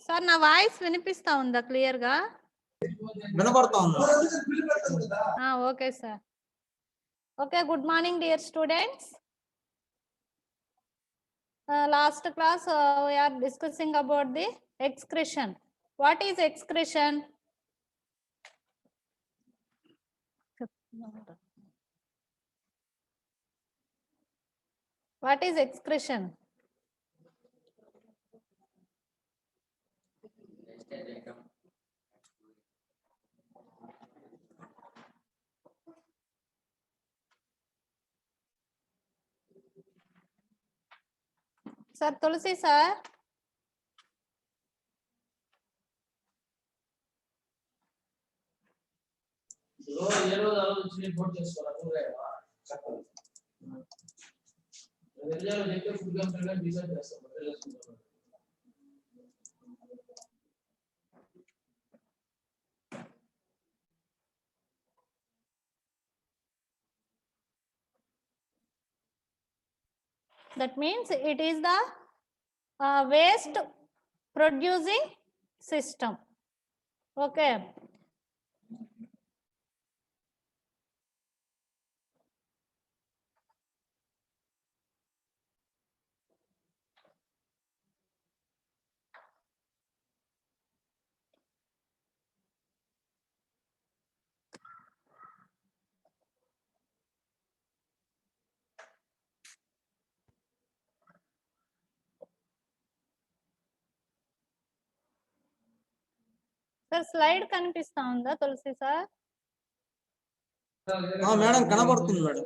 Sir నా voice వినిపిస్తా ఉందా క్లియర్ గా? వినపడతా ఉంది. Okay sir. Okay, good morning dear students. Last class we are discussing about the excretion. What is excretion? What is excretion? Sir, Tulsi sir. That means it is the waste producing system. Okay. Sir, slide కనిపిస్తా ఉందా తులసి sir? Madam కనబడుతుంది madam.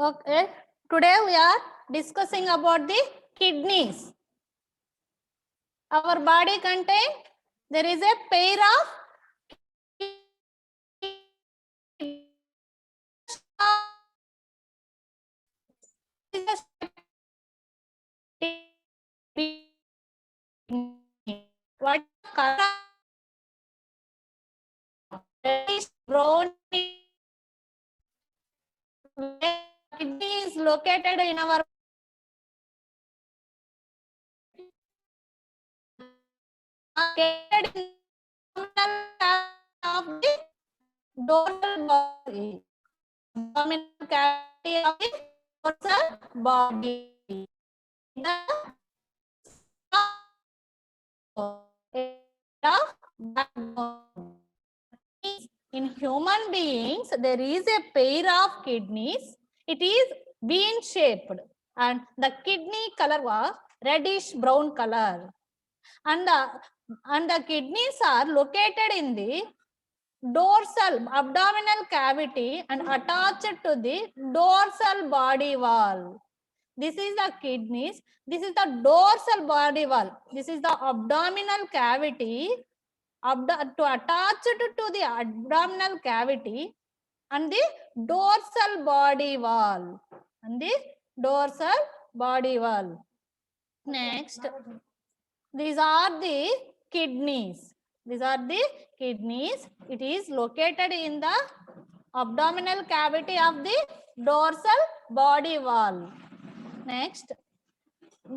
Okay, today we are discussing about the kidneys. Our body contain, there is a pair of what color is brown. Kidney is located in our of the dorsal body, abdominal cavity of the dorsal body. In human beings, there is a pair of kidneys. It is bean shaped, and the kidney color was reddish brown color. And the kidneys are located in the dorsal abdominal cavity and attached to the dorsal body wall. This is the kidneys. This is the dorsal body wall. This is the abdominal cavity. To attach to the abdominal cavity and the dorsal body wall. And the dorsal body wall. Next, these are the kidneys. These are the kidneys. It is located in the abdominal cavity of the dorsal body wall. Next,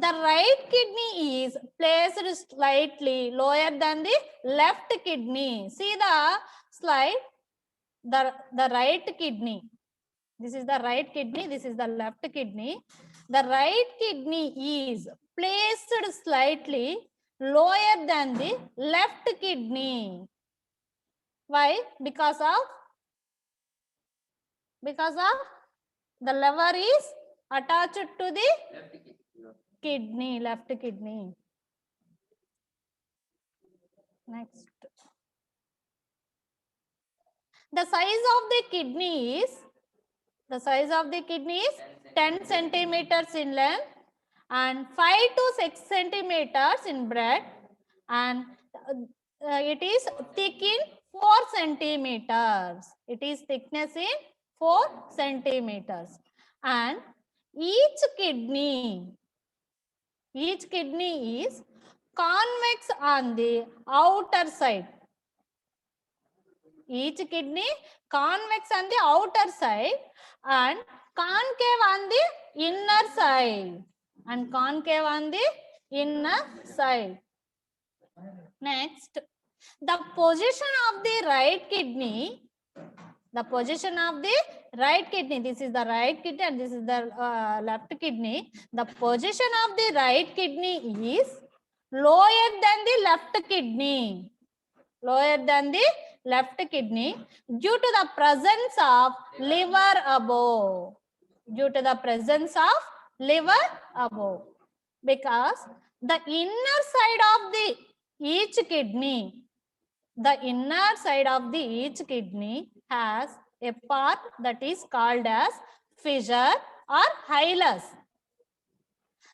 the right kidney is placed slightly lower than the left kidney. See the slide. The right kidney. This is the right kidney. This is the left kidney. The right kidney is placed slightly lower than the left kidney. Why? Because of the lever is attached to the left kidney. Next, the size of the kidney is 10 centimeters in length and 5 to 6 centimeters in breadth, and it is thick in 4 centimeters. It is thickness in 4 centimeters. And each kidney is convex on the outer side. Each kidney convex on the outer side and concave on the inner side. And concave on the inner side. Next, the position of the right kidney. The position of the right kidney. This is the right kidney and this is the left kidney. The position of the right kidney is lower than the left kidney. Lower than the left kidney due to the presence of liver above. Due to the presence of liver above. Because the inner side of the each kidney, the inner side of the each kidney has a part that is called as fissure or hilus.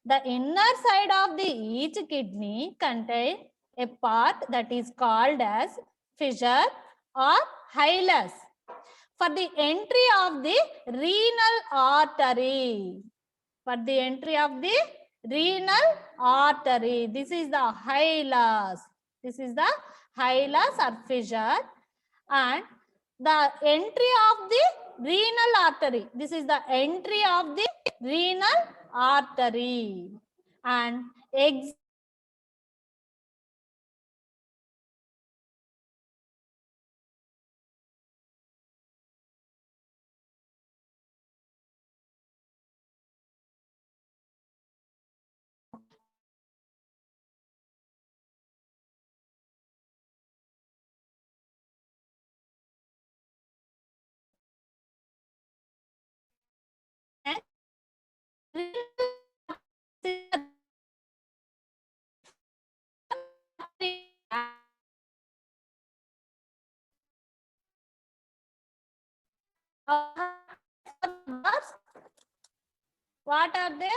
The inner side of the each kidney contains a part that is called as fissure or hilus for the entry of the renal artery. For the entry of the renal artery. This is the hilus. This is the hilus or fissure. And the entry of the renal artery. This is the entry of the renal artery. And what are they?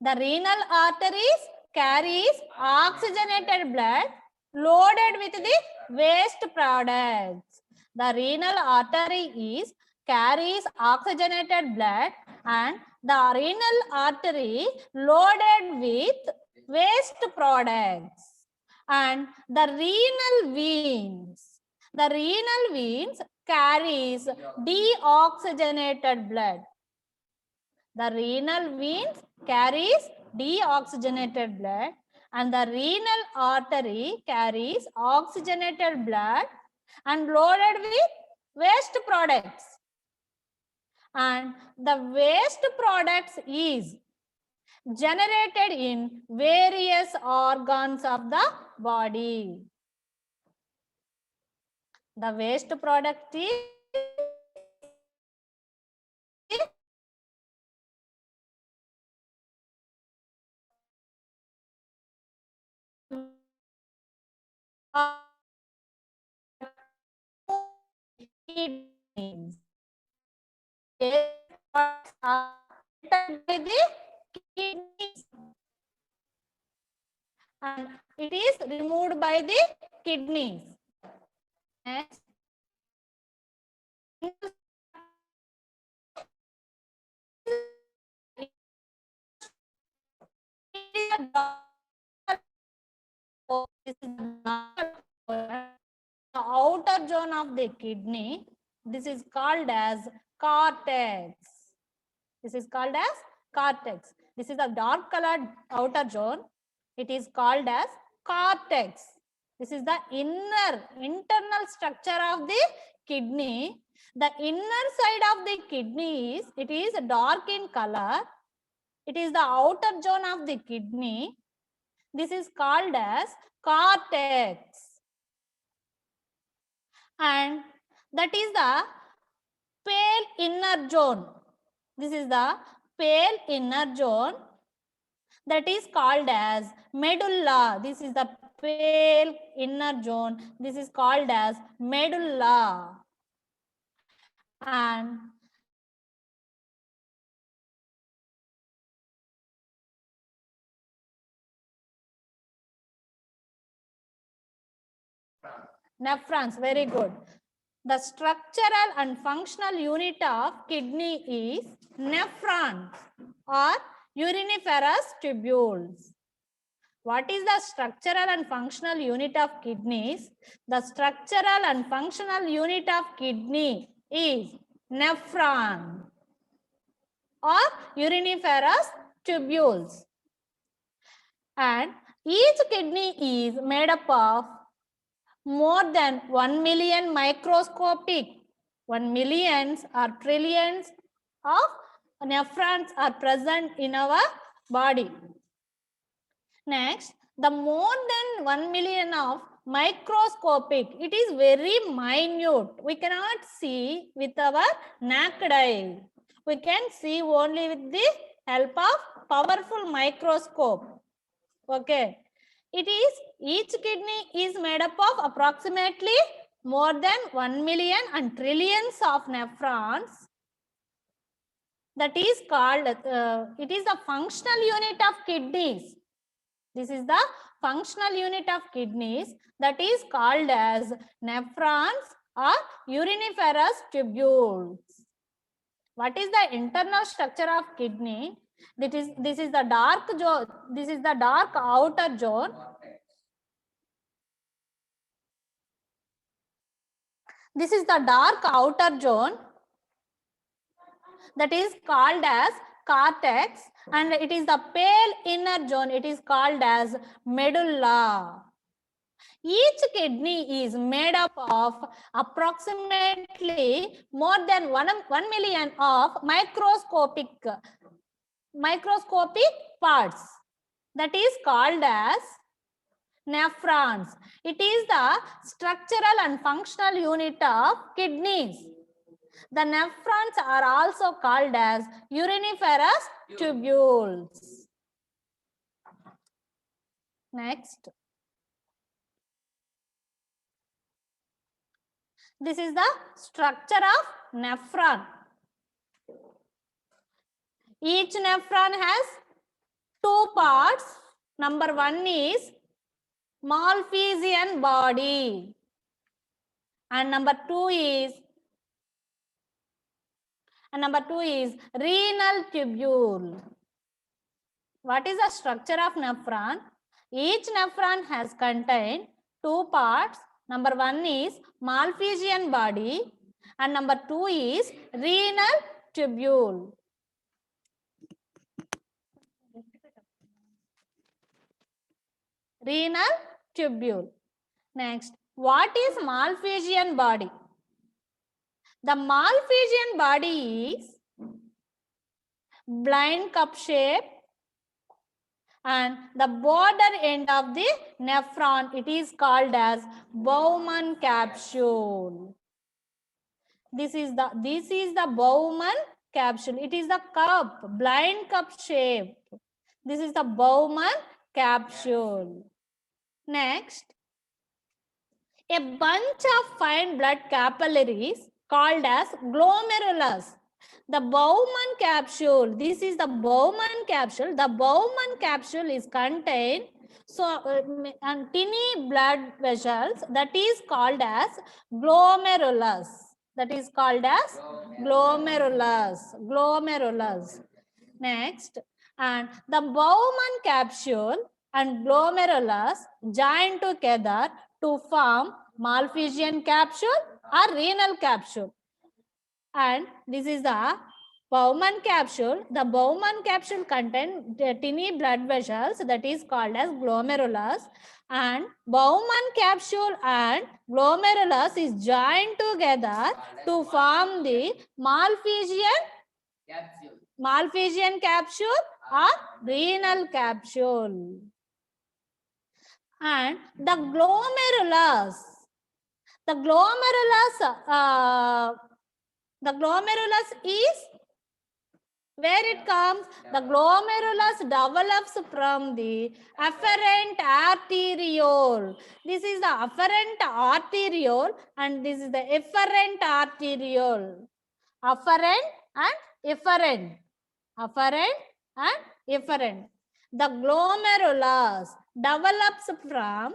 The renal arteries carries oxygenated blood loaded with the waste products. The renal artery carries oxygenated blood and the renal artery loaded with waste products. And the renal veins carries deoxygenated blood. The renal veins carries deoxygenated blood and the renal artery carries oxygenated blood and loaded with waste products. And the waste products is generated in various organs of the body. The waste product is kidneys. Are entered by the kidneys, and it is removed by the kidneys. Next, the outer zone of the kidney, this is called as cortex. This is called as cortex. This is a dark colored outer zone. It is called as cortex. This is the internal structure of the kidney. The inner side of the kidney is, it is dark in color. It is the outer zone of the kidney. This is called as cortex. And that is the pale inner zone. This is the pale inner zone, that is called as medulla. This is the pale inner zone. This is called as medulla. And nephrons, very good. The structural and functional unit of kidney is nephrons or uriniferous tubules. What is the structural and functional unit of kidneys? The structural and functional unit of kidney is nephron or uriniferous tubules. And each kidney is made up of more than 1 million microscopic, 1 millions or trillions of nephrons are present in our body. Next, the more than 1 million of microscopic, it is very minute. We cannot see with our naked eye. We can see only with the help of powerful microscope. Okay. It is, each kidney is made up of approximately more than 1 million and trillions of nephrons. That is called, it is the functional unit of kidneys. This is the functional unit of kidneys, that is called as nephrons or uriniferous tubules. What is the internal structure of kidney? This is the dark zone. This is the dark outer zone. This is the dark outer zone, that is called as cortex, and it is the pale inner zone. It is called as medulla. Each kidney is made up of approximately more than 1 million of microscopic parts, that is called as nephrons. It is the structural and functional unit of kidneys. The nephrons are also called as uriniferous tubules. Next. This is the structure of nephron. Each nephron has two parts. Number one is Malpighian body, and number two is renal tubule. What is the structure of nephron? Each nephron has contained two parts. Number one is Malpighian body, and number two is renal tubule. Renal tubule. Next, what is Malpighian body? The Malpighian body is blind cup shape, and the border end of the nephron, it is called as Bowman capsule. This is the Bowman capsule. It is the cup, blind cup shape. This is the Bowman capsule. Next, a bunch of fine blood capillaries called as glomerulus. The Bowman capsule, this is the Bowman capsule. The Bowman capsule is contained and tiny blood vessels that is called as glomerulus. That is called as glomerulus. Next, and the Bowman capsule and glomerulus join together to form Malpighian capsule or renal capsule. And this is the Bowman capsule. The Bowman capsule contains tiny blood vessels that is called as glomerulus. And Bowman capsule and glomerulus is joined together to form the Malpighian capsule or renal capsule. And the glomerulus is where it comes. The glomerulus develops from the afferent arteriole. This is the afferent arteriole and this is the efferent arteriole. Afferent and efferent. Afferent and efferent. The glomerulus develops from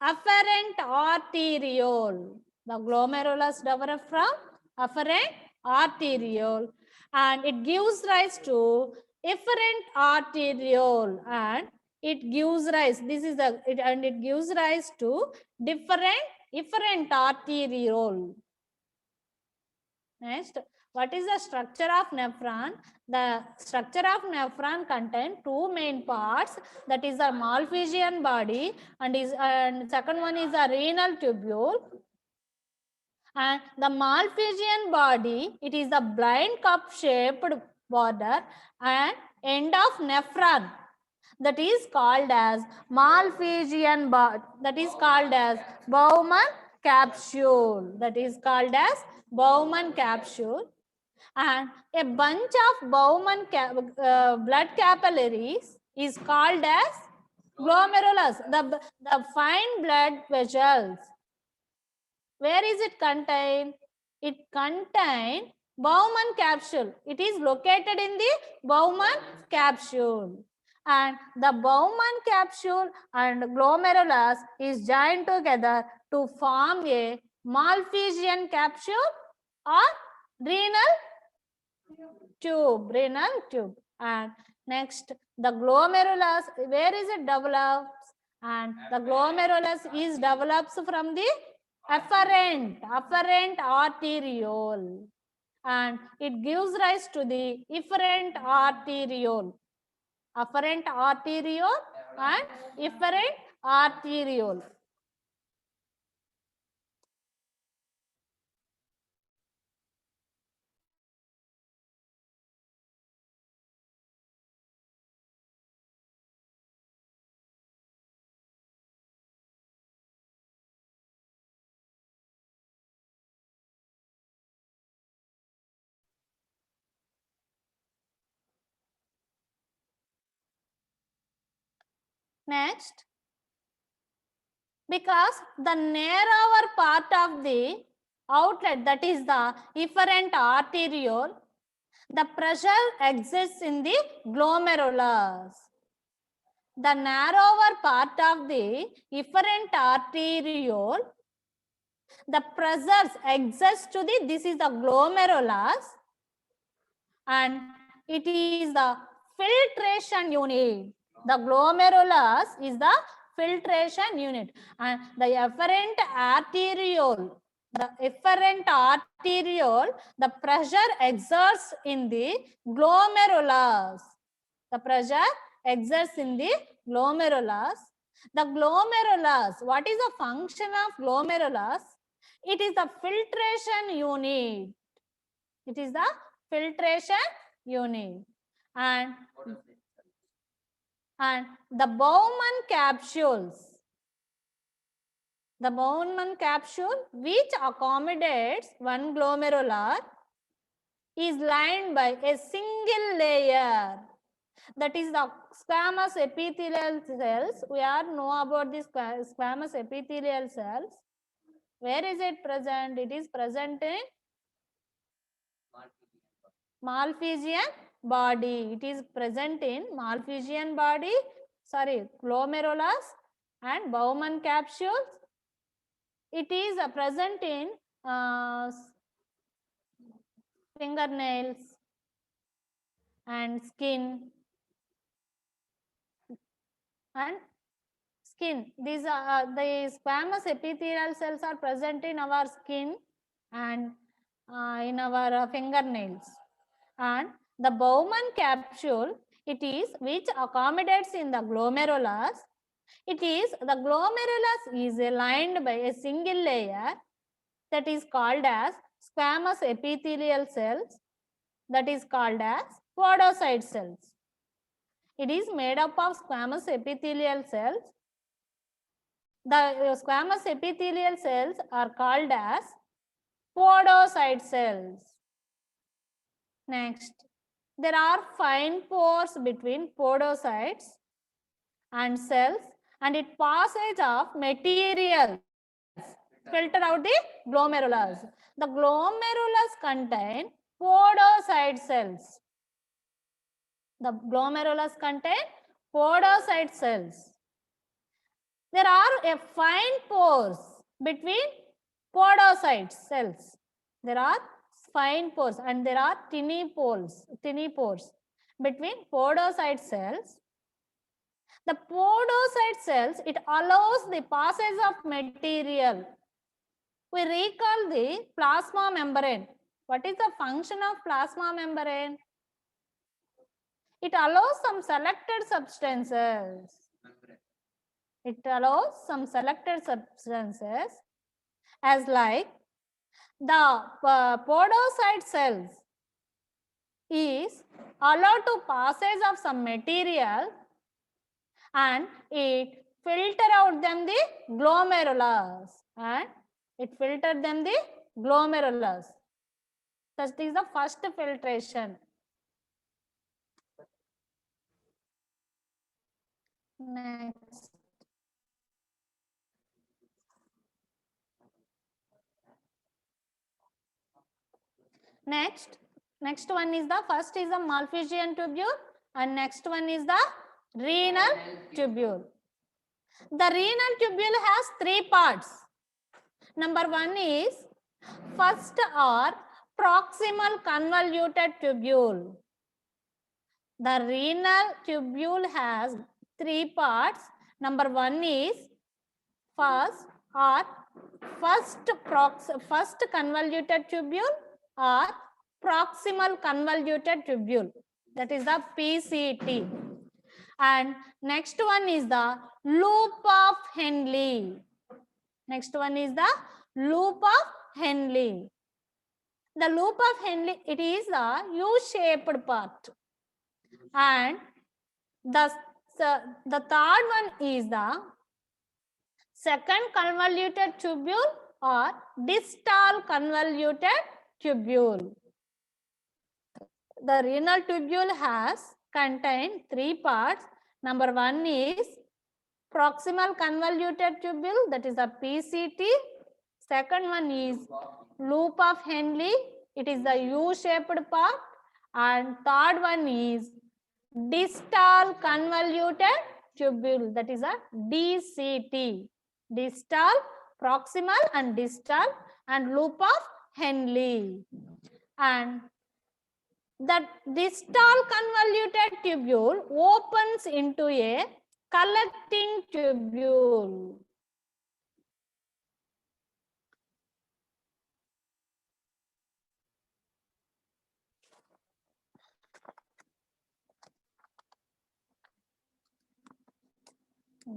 afferent arteriole. The glomerulus develops from afferent arteriole and it gives rise to efferent arteriole and it gives rise, it gives rise to different efferent arteriole. Next, what is the structure of nephron? The structure of nephron contains two main parts, that is the Malpighian body and second one is the renal tubule. And the Malpighian body, it is the blind cup shaped border and end of nephron that is called as Malpighian body, that is called as Bowman capsule. That is called as Bowman capsule. And a bunch of Bowman blood capillaries is called as glomerulus. The fine blood vessels. Where is it contained? It contains Bowman capsule. It is located in the Bowman capsule. And the Bowman capsule and glomerulus is joined together to form a Malpighian capsule or renal tube. And next, the glomerulus, where is it developed? And the glomerulus is developed from the afferent arteriole and it gives rise to the efferent arteriole. Afferent arteriole and efferent arteriole. Next, because the narrower part of the outlet, that is the efferent arteriole, the pressure exists in the glomerulus. The narrower part of the efferent arteriole, the pressures exist to the, this is the glomerulus and it is the filtration unit. The glomerulus is the filtration unit and the efferent arteriole, the pressure exerts in the glomerulus. The pressure exerts in the glomerulus. The glomerulus, what is the function of glomerulus? It is the filtration unit. It is the filtration unit. And the Bowman capsules. The Bowman capsule, which accommodates one glomerular, is lined by a single layer. That is the squamous epithelial cells. We all know about these squamous epithelial cells. Where is it present? It is present in Malpighian body. It is present in Malpighian body, glomerulus and Bowman capsules. It is present in fingernails and skin and skin. These are the squamous epithelial cells are present in our skin and in our fingernails. And the Bowman capsule, it is which accommodates in the glomerulus. It is the glomerulus is lined by a single layer that is called as squamous epithelial cells, that is called as podocyte cells. It is made up of squamous epithelial cells. The squamous epithelial cells are called as podocyte cells. Next, there are fine pores between podocytes and cells, and it passage of materials filter out the glomerulus. The glomerulus contain podocyte cells. The glomerulus contain podocyte cells. There are fine pores between podocyte cells. There are fine pores and there are tiny pores between podocyte cells. The podocyte cells, it allows the passage of material. We recall the plasma membrane. What is the function of plasma membrane? It allows some selected substances. It allows some selected substances as like the podocyte cells is allowed to passage of some material and it filter out them the glomerulus and it filtered them the glomerulus. That is the first filtration. Next. Next one is the first is the Malpighian tubule and next one is the renal tubule. The renal tubule has three parts. Number one is first or proximal convoluted tubule. The renal tubule has three parts. Number one is first convoluted tubule or proximal convoluted tubule, that is the PCT. And next one is the loop of Henle. Next one is the loop of Henle. The loop of Henle, it is a U-shaped part. And the third one is the second convoluted tubule or distal convoluted tubule. The renal tubule has contained three parts. Number one is proximal convoluted tubule, that is the PCT. Second one is loop of Henle, it is the U-shaped part. And third one is distal convoluted tubule, that is a DCT. Distal, proximal and distal and loop of Henle. And that distal convoluted tubule opens into a collecting tubule.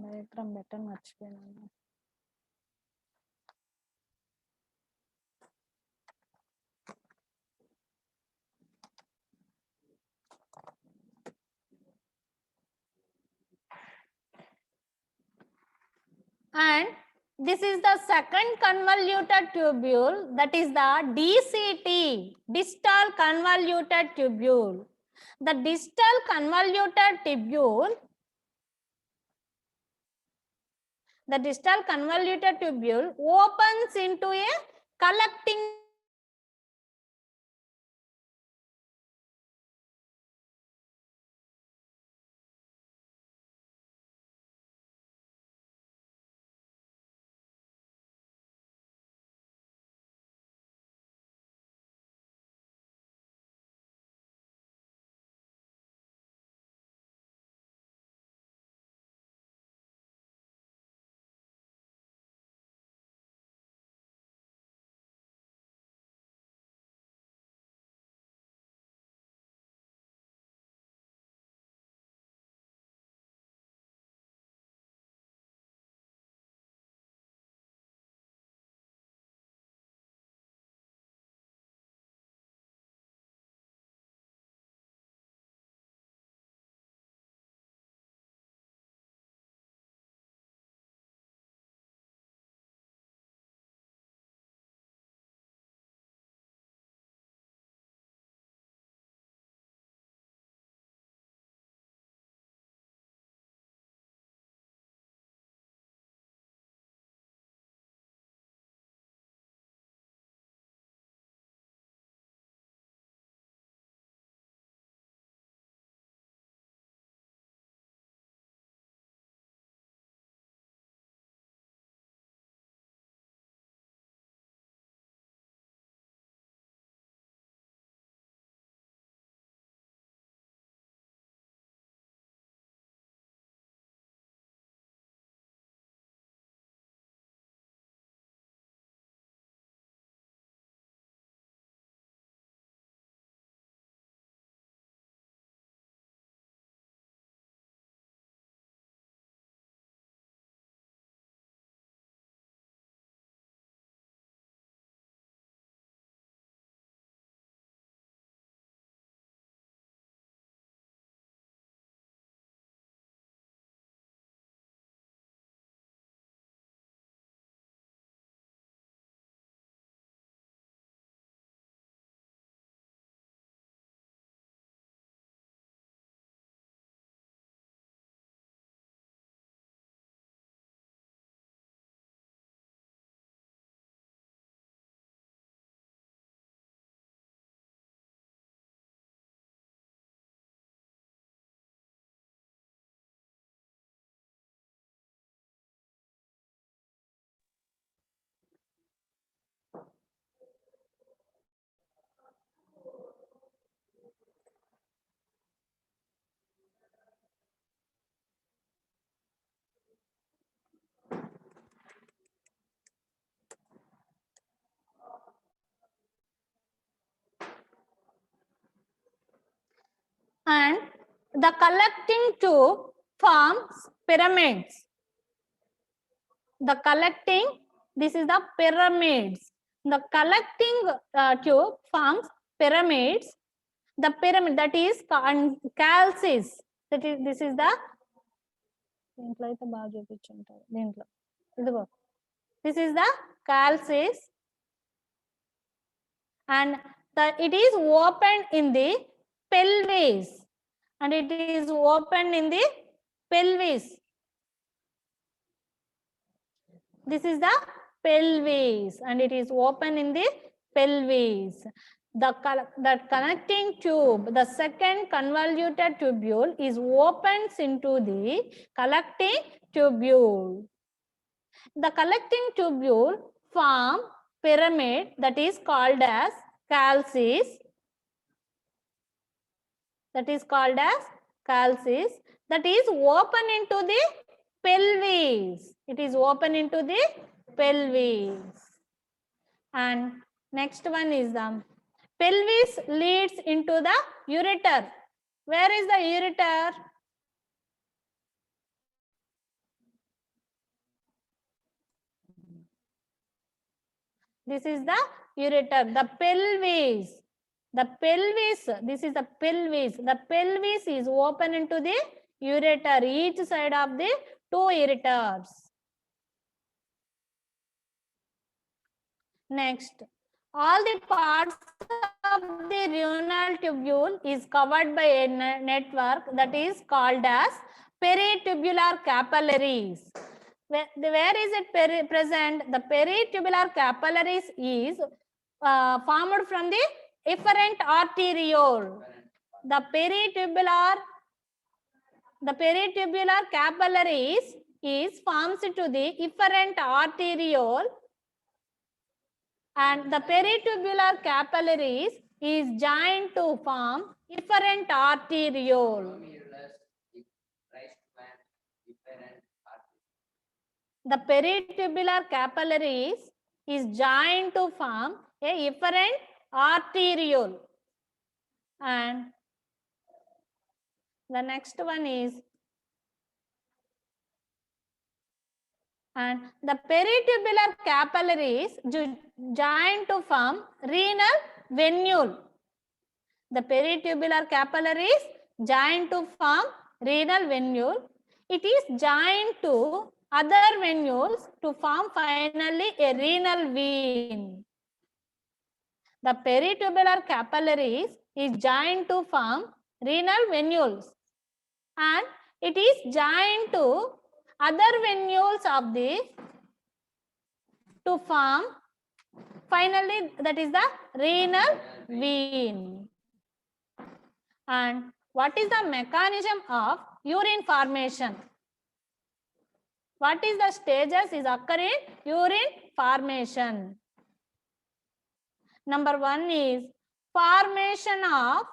Diagram better మర్చిపోయాను. And this is the second convoluted tubule, that is the DCT, distal convoluted tubule. The distal convoluted tubule The distal convoluted tubule opens into a collecting and the collecting tube forms pyramids. The collecting, this is the pyramids. The collecting tube forms pyramids. The pyramid that is calcis. That is, this is the this is the calcis, and it is opened in the pelvis, and it is opened in the pelvis. This is the pelvis, and it is open in the pelvis. The connecting tube, the second convoluted tubule, is opens into the collecting tubule. The collecting tubule form pyramid that is called as calcis. That is called as calcis. That is open into the pelvis. It is open into the pelvis. And next one is the pelvis leads into the ureter. Where is the ureter? This is the ureter. The pelvis. The pelvis. This is the pelvis. The pelvis is open into the ureter. Each side of the two ureters. Next, all the parts of the renal tubule is covered by a network that is called as peritubular capillaries. Where is it present? The peritubular capillaries is formed from the efferent arteriole. The peritubular capillaries is forms to the efferent arteriole, and the peritubular capillaries is joined to form efferent arteriole. The peritubular capillaries is joined to form a efferent arteriole. And the next one is, and the peritubular capillaries joined to form renal venule. The peritubular capillaries joined to form renal venule. It is joined to other venules to form finally a renal vein. The peritubular capillaries is joined to form renal venules, and it is joined to other venules of the to form finally, that is the renal vein. And what is the mechanism of urine formation? What is the stages is occurring urine formation? Number one is formation of,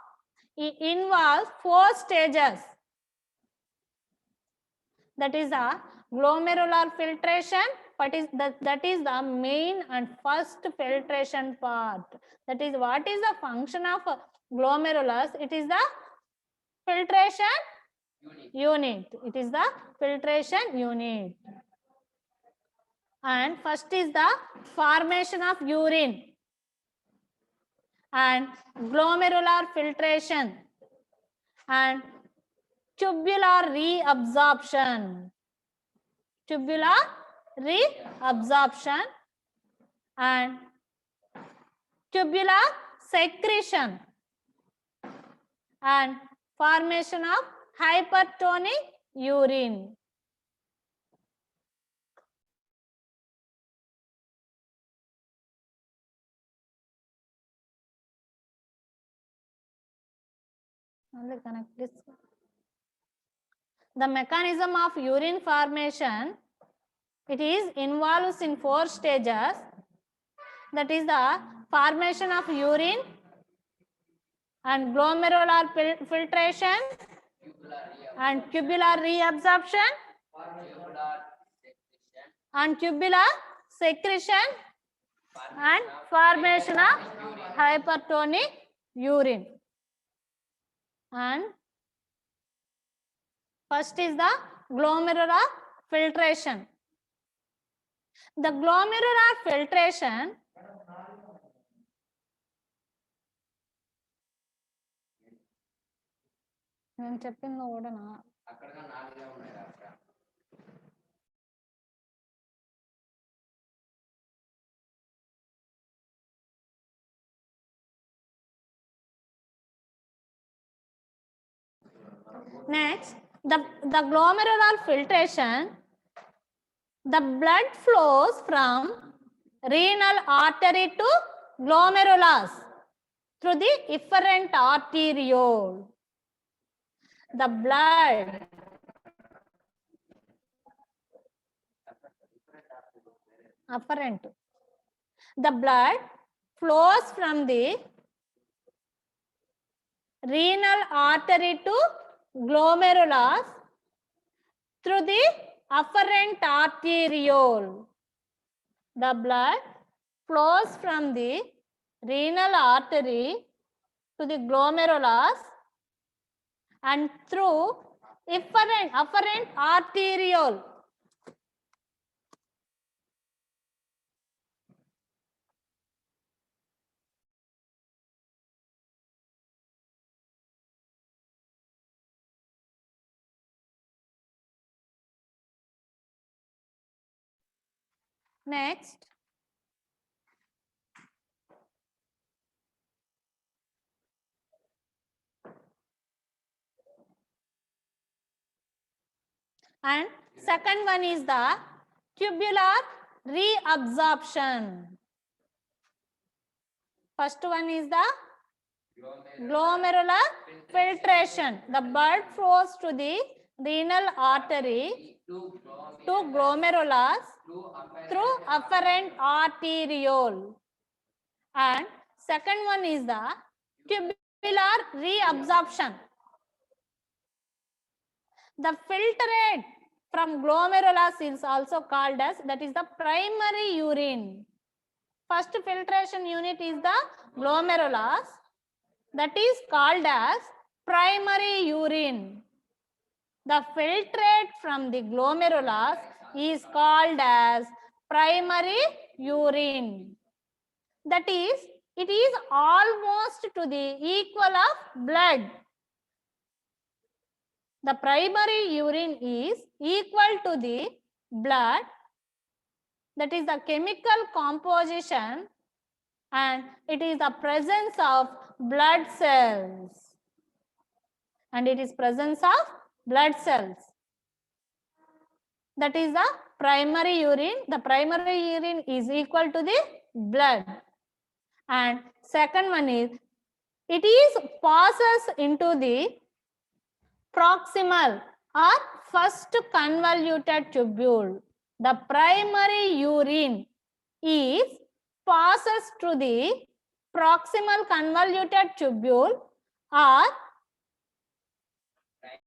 it involves 4 stages. That is the glomerular filtration. That is the main and first filtration part. That is, what is the function of glomerulus? It is the filtration unit. It is the filtration unit. And first is the formation of urine and glomerular filtration and tubular reabsorption. Tubular reabsorption and tubular secretion and formation of hypertonic urine. Only connect this. The mechanism of urine formation, it is involves in 4 stages. That is the formation of urine and glomerular filtration and tubular reabsorption and tubular secretion and formation of hypertonic urine. And first is the glomerular filtration. The glomerular filtration నేను చెప్పింది కూడానా? Next, the glomerular filtration, the blood flows from renal artery to glomerulus through the efferent arteriole. The blood afferent. The blood flows from the renal artery to glomerulus through the afferent arteriole. The blood flows from the renal artery to the glomerulus and through afferent arteriole. Next, and second one is the tubular reabsorption. First one is the glomerular filtration. The blood flows to the renal artery to glomerulus through afferent arteriole. And second one is the tubular reabsorption. The filtrate from glomerulus is also called as, that is the primary urine. First filtration unit is the glomerulus, that is called as primary urine. The filtrate from the glomerulus is called as primary urine. That is, it is almost to the equal of blood. The primary urine is equal to the blood, that is the chemical composition, and it is the presence of blood cells. And it is presence of blood cells. That is the primary urine. The primary urine is equal to the blood. And second one is, it is passes into the proximal or first convoluted tubule. The primary urine is passes through the proximal convoluted tubule or